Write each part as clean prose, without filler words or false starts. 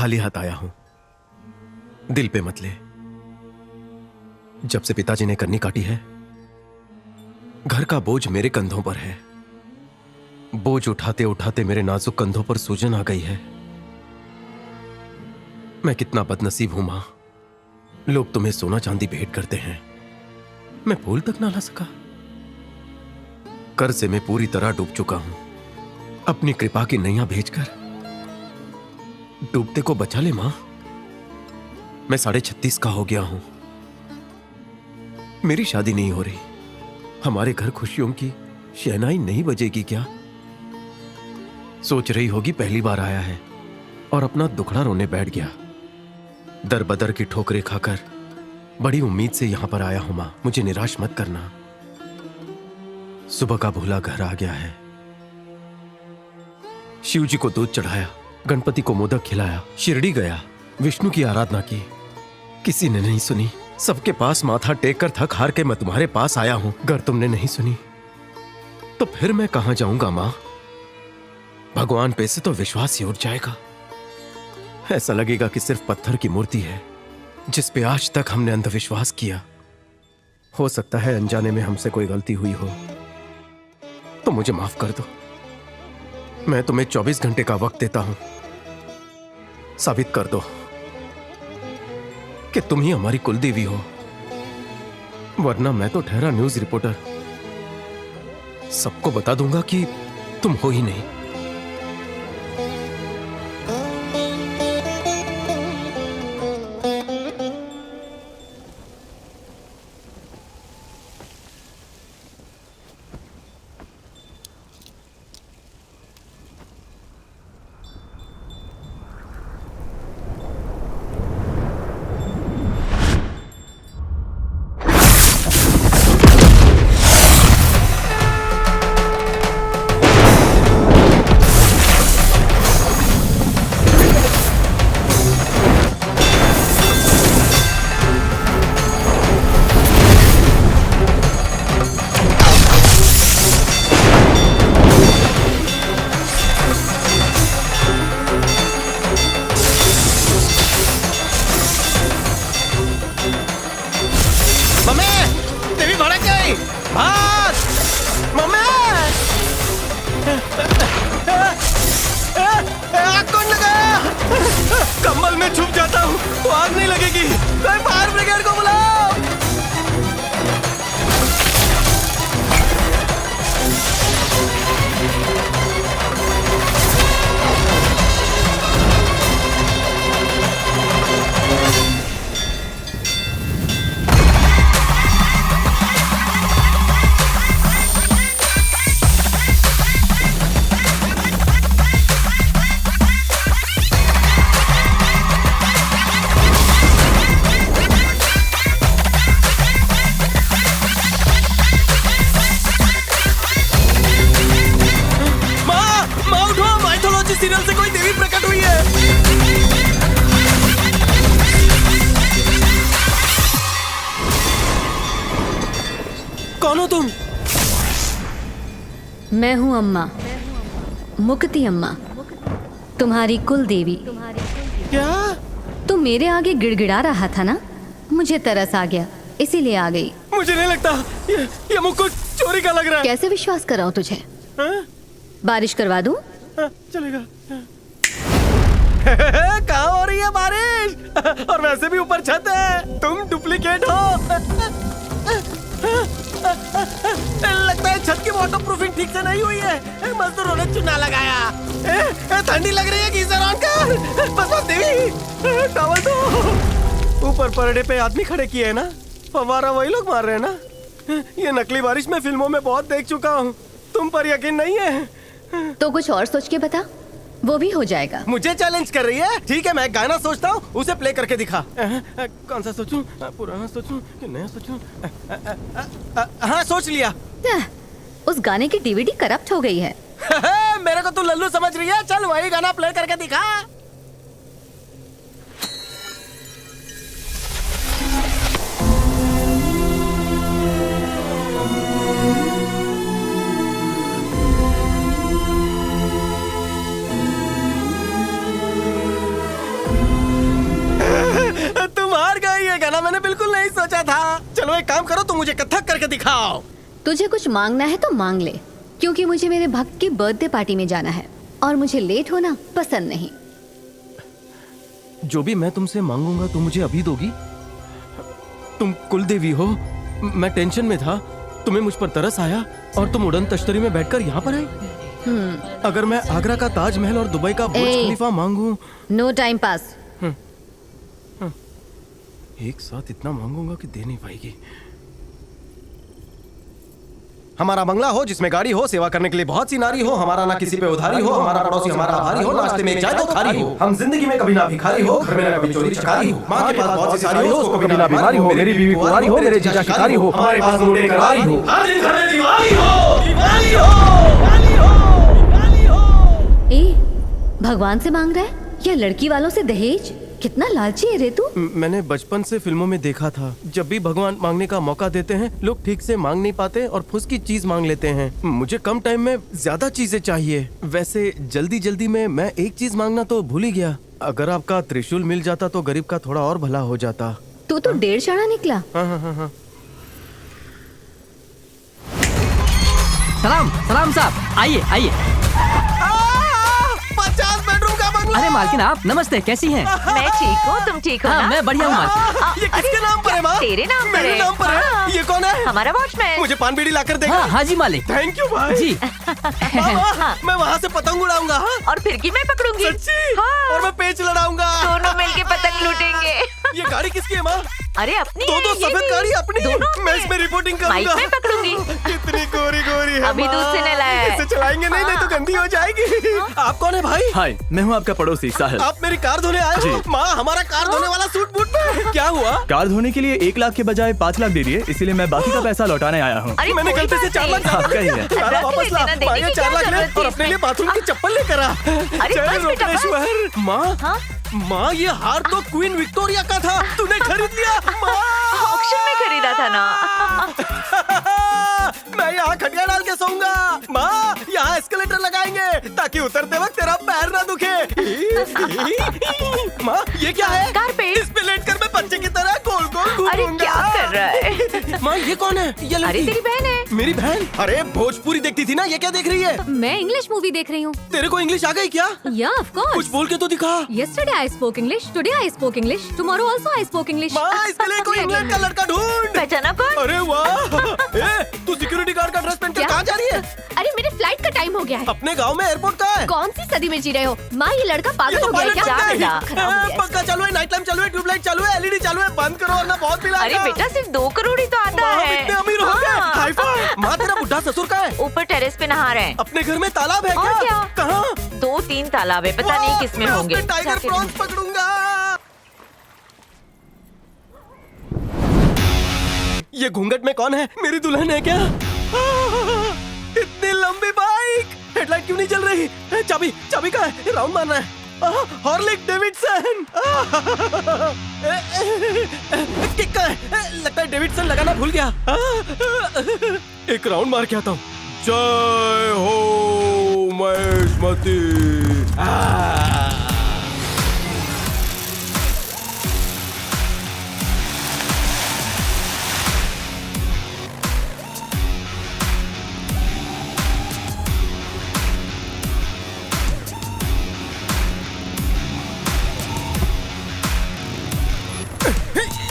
खाली हाथ आया हूं। दिल पे मत ले। जब से पिताजी ने कन्नी काटी है, घर का बोझ मेरे कंधों पर है। बोझ उठाते उठाते मेरे नाजुक कंधों पर सूजन आ गई है। मैं कितना बदनसीब हूं मां। लोग तुम्हें सोना चांदी भेंट करते हैं, मैं फूल तक ना ला सका। कर्ज से मैं पूरी तरह डूब चुका हूं। अपनी कृपा की नैया भेजकर डूबते को बचा ले मां। मैं 36.5 का हो गया हूं। मेरी शादी नहीं हो रही। हमारे घर खुशियों की शहनाई नहीं बजेगी क्या? सोच रही होगी पहली बार आया है और अपना दुखड़ा रोने बैठ गया। दर बदर की ठोकरें खाकर बड़ी उम्मीद से यहां पर आया हूं मां, मुझे निराश मत करना। सुबह का भूला घर आ गया है। शिव जी को दूध चढ़ाया, गणपति को मोदक खिलाया, शिरडी गया, विष्णु की आराधना की, किसी ने नहीं सुनी। सबके पास माथा टेक कर थक हार के मैं तुम्हारे पास आया हूं। अगर तुमने नहीं सुनी तो फिर मैं कहां जाऊंगा मां? भगवान पे से तो विश्वास ही उठ जाएगा। ऐसा लगेगा कि सिर्फ पत्थर की मूर्ति है जिस पे आज तक हमने अंधविश्वास किया। हो सकता है अनजाने में हमसे कोई गलती हुई हो, तो मुझे माफ कर दो। मैं तुम्हें 24 घंटे का वक्त देता हूं। साबित कर दो कि तुम ही हमारी कुलदेवी हो, वरना मैं तो ठहरा न्यूज रिपोर्टर। सबको बता दूंगा कि तुम हो ही नहीं। कंबल में छुप जाता हूँ तो आग नहीं लगेगी। कोई फायर ब्रिगेड को बुलाओ। सीरियल से कोई देवी प्रकट हुई है। कौन हो तुम? मैं हूँ अम्मा, मुक्ति अम्मा, तुम्हारी कुल देवी। क्या? तुम मेरे आगे गिड़गिड़ा रहा था ना, मुझे तरस आ गया इसीलिए आ गई। मुझे नहीं लगता ये मुकुट चोरी का लग रहा है। कैसे विश्वास कराऊं तुझे? बारिश करवा दूं? चलेगा। कहाँ हो रही है बारिश? और वैसे भी ऊपर छत है, तुम डुप्लीकेट हो। लगता है छत की वाटर प्रूफिंग ठीक से नहीं हुई है। मजदूरों ने चूना लगाया। ठंडी लग रही है, गीजर ऑन कर। बस देवी टॉवल दो। ऊपर परडे पे आदमी खड़े किए है ना, फव्वारा वही लोग मार रहे हैं ना। ये नकली बारिश मैं फिल्मों में बहुत देख चुका हूँ। तुम पर यकीन नहीं है तो कुछ और सोच के बता, वो भी हो जाएगा। मुझे चैलेंज कर रही है? ठीक है, मैं गाना सोचता हूँ, उसे प्ले करके दिखा। कौन सा सोचूं? पुराना सोचूं कि नया सोचूं? हाँ, सोच लिया। उस गाने की डीवीडी करप्ट हो गई है। मेरे को तू लल्लू समझ रही है? चल वही गाना प्ले करके दिखा। मुझे कथक करके दिखाओ। तुझे कुछ मांगना है तो मांग ले, क्योंकि मुझे मेरे भक्त की बर्थडे पार्टी में जाना है और मुझे लेट होना पसंद नहीं। जो भी मैं तुमसे मांगूंगा तुम मुझे अभी दोगी? तुम कुल देवी हो। मैं टेंशन में था, तुम्हें मुझ पर तरस आया और तुम उड़न तश्तरी में बैठकर यहाँ पर आई। अगर मैं आगरा का ताजमहल और दुबई का बुर्ज खलीफा मांगूं। No time pass. एक साथ इतना मांगूंगा कि दे नहीं पाएगी। हमारा बंगला हो जिसमें गाड़ी हो, सेवा करने के लिए बहुत सी नारी हो, हमारा ना किसी पे उधारी हो, हमारा पड़ोसी हमारा आभारी हो, नाश्ते में एक चाय तो खारी हो, हम जिंदगी में कभी ना भिखारी हो, घर में ना कभी चोरी चकारी हो, माँ के पास बहुत सी सारी हो, उसको कभी ना बीमारी हो, मेरी बीवी कुंवारी हो, मेरे जीजा शिकारी हो, हमारे पास मुंडे करारी हो, हर दिन घर में दीवारी हो, दीवारी हो, दीवारी हो, दीवारी हो। ए, भगवान से मांग रहा है या लड़की वालों से दहेज? कितना लालची है रे तू। मैंने बचपन से फिल्मों में देखा था, जब भी भगवान मांगने का मौका देते हैं लोग ठीक से मांग नहीं पाते और फुस की चीज मांग लेते हैं। मुझे कम टाइम में ज्यादा चीजें चाहिए। वैसे जल्दी जल्दी में मैं एक चीज मांगना तो भूल ही गया। अगर आपका त्रिशूल मिल जाता तो गरीब का थोड़ा और भला हो जाता। तू तो 1.5 शाणा निकला। हाँ। सलाम सलाम साहब, आइए आइए। 50 बेडरूम का बंगला। अरे मालकिन आप नमस्ते, कैसी हैं? मैं ठीक हूँ, तुम ठीक हो हाँ ना? मैं बढ़िया हूँ मालकिन। ये किसके नाम पर है माँ? तेरे नाम पर मेरे है। नाम पर है। हाँ। ये कौन है? हमारा वॉचमैन। मुझे पान बीड़ी लाकर देगा। हाँ हाँ जी मालिक। थैंक यू भाई जी। मैं वहाँ से पतंग उड़ाऊंगा। हाँ? और फिरकी मैं पकड़ूंगी। सच्ची? हाँ। और मैं पेच लड़ाऊंगा। दोनों मिलके पतंग लूटेंगे। ये गाड़ी किसकी है माँ? अरे अपनी दो है, ये सफेद भी। गाड़ी अपनी। दोनों मैं इसमें रिपोर्टिंग करूंगा। माइक में पकड़ूंगी। कितनी गोरी गोरी है अभी माँ। दूध से नहलाया है। इसे चलाएंगे नहीं तो गंदी हो जाएगी। आप कौन है भाई? हाय, मैं हूँ आपका पड़ोसी साहिल। आप मेरी कार धोने आए हो? माँ हमारा कार धोने वाला सूट बूट में क्या हुआ? कार धोने के लिए 1 लाख के बजाय 5 लाख दे दिए, इसीलिए मैं बाकी का पैसा लौटाने आया हूँ। अरे मैंने कोई गलती से बात 4 लाख नहीं। ज्यादा कही है। सारा रख वापस ला। लेना, देने भाई, की 4 क्या लाख ले जरूरत थी और अपने लिए बाथरूम की चप्पल लेकर आ। अरे जय बस बेटा, बस। रोकनेश्वर। माँ हाँ? माँ ये हार तो क्वीन विक्टोरिया का था, तूने खरीद लिया। ऑक्शन में खरीदा था ना। मैं यहाँ खटिया डाल के सोऊंगा। माँ यहाँ एस्केलेटर लगाएंगे ताकि उतरते वक्त तेरा पैर ना दुखे। माँ ये क्या है? कारपेट। इस पे लेटकर मैं बच्चे की तरह गोल गोल अरे घूमूंगा। क्या कर रहा है? माँ ये कौन है? ये अरे लड़की तेरी बहन है। मेरी बहन? अरे भोजपुरी देखती थी ना, ये क्या देख रही है? मैं इंग्लिश मूवी देख रही हूँ। तेरे को इंग्लिश आ गई क्या? Yeah, of course. कुछ बोल के तो दिखा। Yesterday I spoke English. Today I spoke English. Tomorrow also I spoke English. माँ इसके लिए कोई इंग्लैंड का लड़का ढूंढ। पहचाना कौन? अरे वाह। ए, तू सिक्योरिटी गार्ड का ड्रेस पहनकर क्या? कहाँ जा रही है? अरे मेरे फ्लाइट का टाइम हो गया है। अपने गांव में एयरपोर्ट कहाँ है? कौन सी सदी में जी रहे हो? माँ ये लड़का ये पागल तो हो गया है पायलट क्या? बन गई। जा, खराब हो गया पंखा चालू है, नाइट लैम्प चालू है, ट्यूबलाइट चालू है, एलईडी चालू है, बंद करो वरना बहुत बिल अरे आएगा। बेटा सिर्फ 2 करोड़ ही तो आता माँ, हम है। इतने अमीर हो गए। हाँ। Hi fi. माँ तेरा बुढ़ा ससुर का है? ऊपर टेरेस पे नहा रहे हैं। अपने घर में तालाब है और क्या? कहाँ? 2-3 तालाब है, पता नहीं किसमें मैं होंगे। उसमें टाइगर जाके प्रॉन्स पकड़ूंगा। ये घूंघट में कौन है? मेरी दुल्हन है क्या? इतनी लंबी बाइक, हेडलाइट क्यों नहीं जल रही? चाबी चाबी कहाँ है? राउंड मारना है। हॉर्लिक डेविडसन। किक कहाँ है? लगता है डेविडसन लगाना भूल गया। एक राउंड मार के आता हूँ। जय हो महेशमती।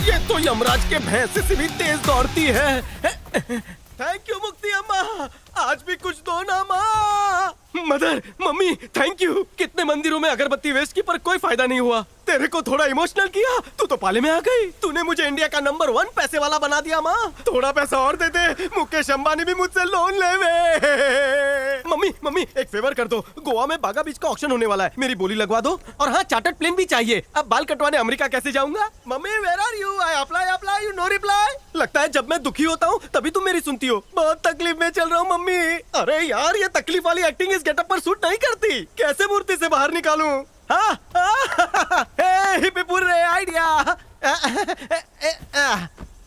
ये तो यमराज के भैंस से भी तेज दौड़ती है। थैंक यू मुक्ति अम्मा, आज भी कुछ दो ना माँ। Mother, mummy, thank you. कितने मंदिरों में अगरबत्ती वेस्ट की पर कोई फायदा नहीं हुआ। तेरे को थोड़ा इमोशनल किया, तू तो पाले में आ गई। तूने मुझे इंडिया का नंबर 1 पैसे वाला बना दिया माँ। थोड़ा पैसा और दे दे, मुकेश अंबानी भी मुझसे लोन ले वे। मम्मी एक फेवर कर दो, गोवा में बागा बीच का ऑक्शन होने वाला है, मेरी बोली लगवा दो। और हाँ चार्टर्ड प्लेन भी चाहिए। अब बाल कटवाने अमेरिका कैसे जाऊंगा? Mummy where are you? I apply you no reply. लगता है जब मैं दुखी होता हूँ तभी तुम मेरी सुनती हो। बहुत तकलीफ में चल रहा हूँ मम्मी। अरे यार ये तकलीफ वाली एक्टिंग इस गेटअप पर सूट नहीं करती। कैसे मूर्ति से बाहर निकालूं? हिप्पीपुर रे आइडिया।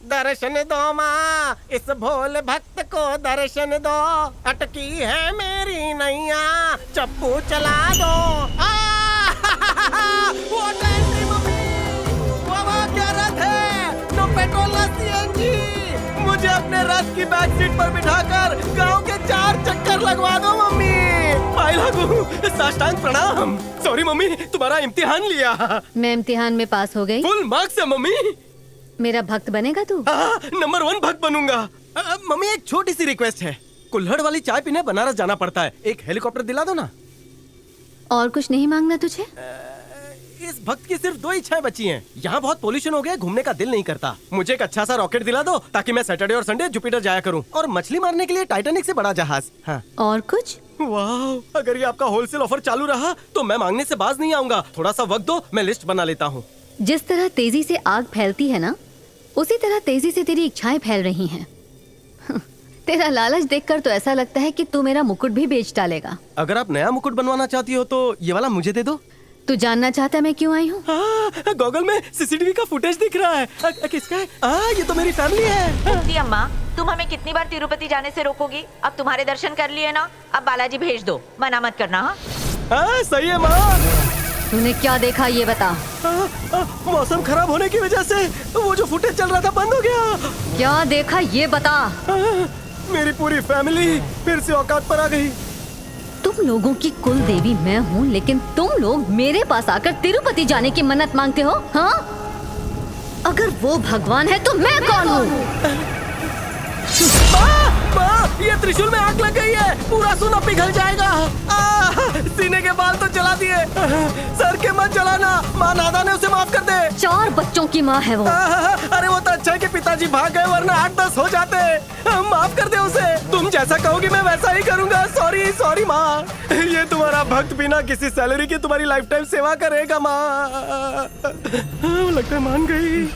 दर्शन दो माँ, इस भोले भक्त को दर्शन दो। अटकी है मेरी नैया, चप्पू चला दो। वो ट्रेन थी मम्मी, वो क्या रथ है? नो पेट्रोल ना सीएनजी। मुझे अपने रथ की बैक सीट पर बिठाकर गांव के 4 चक्कर लगवा दो मम्मी। पाई लागू, साष्टांग प्रणाम। सॉरी मम्मी, तुम्हारा इम्तिहान लिया। मैं इम्तिहान में पास हो गई। फुल मार्क्स है मम्मी। मेरा भक्त बनेगा तू? नंबर 1 भक्त बनूंगा। मम्मी एक छोटी सी रिक्वेस्ट है, कुल्हड़ वाली चाय पीने बनारस जाना पड़ता है, एक हेलीकॉप्टर दिला दो ना। और कुछ नहीं मांगना तुझे? इस भक्त की सिर्फ 2 इच्छाएं बची हैं। यहाँ बहुत पोल्यूशन हो गया, घूमने का दिल नहीं करता। मुझे एक अच्छा सा रॉकेट दिला दो ताकि मैं सैटरडे और संडे जुपिटर जाया करूँ, और मछली मारने के लिए टाइटैनिक से बड़ा जहाज। हाँ। और कुछ? वाह, अगर ये आपका होलसेल ऑफर चालू रहा तो मैं मांगने से बाज नहीं आऊंगा। थोड़ा सा वक्त दो, मैं लिस्ट बना लेता हूँ। जिस तरह तेजी से आग फैलती है ना, उसी तरह तेजी से तेरी इच्छाएं फैल रही हैं। तेरा लालच देखकर तो ऐसा लगता है कि तू मेरा मुकुट भी बेच डालेगा। अगर आप नया मुकुट बनवाना चाहती हो तो ये वाला मुझे दे दो। तू जानना चाहता है मैं क्यों आई हूँ? गॉगल में सीसीटीवी का फुटेज दिख रहा है। किसका है? ये तो मेरी फैमिली है। मुफ्ती अम्मा, तुम हमें कितनी बार तिरुपति जाने से रोकोगी? अब तुम्हारे दर्शन कर लिए ना, अब बालाजी भेज दो, मना मत करना। हाँ सही है माँ। तूने क्या देखा ये बता। मौसम खराब होने की वजह से वो जो फुटेज चल रहा था बंद हो गया। क्या देखा ये बता। मेरी पूरी फैमिली फिर से औकात पर आ गई। तुम लोगों की कुल देवी मैं हूँ, लेकिन तुम लोग मेरे पास आकर तिरुपति जाने की मन्नत मांगते हो। हाँ, अगर वो भगवान है तो मैं कौन हूँ? माँ, ये त्रिशूल में आग लग गई है, पूरा सोना पिघल जाएगा। सीने के बाल तो जला दिए, सर के मत जलाना। माँ नादान है, उसे माफ कर दे। 4 बच्चों की माँ है वो। अरे वो तो अच्छा है कि पिताजी भाग गए, वरना 8-10 हो जाते। माफ कर दे उसे। तुम जैसा कहोगी मैं वैसा ही करूँगा। सॉरी माँ। ये तुम्हारा भक्त बिना किसी सैलरी की तुम्हारी लाइफ टाइम सेवा करेगा माँ। लगता है मान गई।